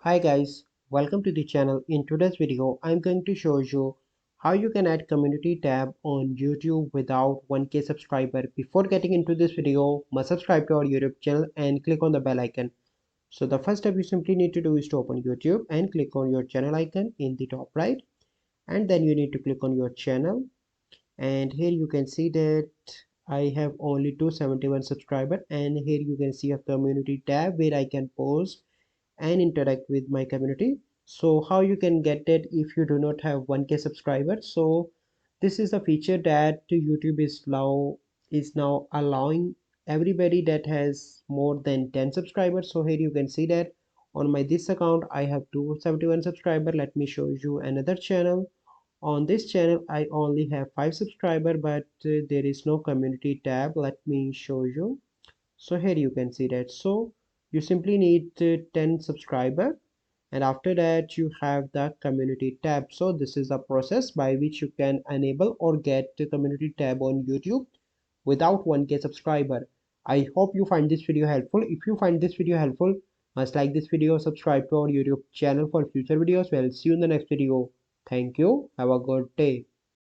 Hi guys, welcome to the channel. In today's video, I'm going to show you how you can add community tab on YouTube without 1k subscriber. Before getting into this video, must subscribe to our YouTube channel and click on the bell icon. So the first step you simply need to do is to open YouTube and click on your channel icon in the top right, and then you need to click on your channel, and here you can see that I have only 271 subscribers, and here you can see a community tab where I can post and interact with my community. So how you can get it if you do not have 1k subscribers? So this is a feature that YouTube is now allowing everybody that has more than 10 subscribers. So here you can see that on my this account I have 271 subscribers. Let me show you another channel. On this channel I only have 5 subscribers, but there is no community tab. Let me show you. So here you can see that. So you simply need 10 subscriber, and after that you have the community tab. So this is the process by which you can enable or get the community tab on YouTube without 1k subscriber. I hope you find this video helpful. If you find this video helpful, must like this video, subscribe to our YouTube channel for future videos. Well, see you in the next video. Thank you. Have a good day.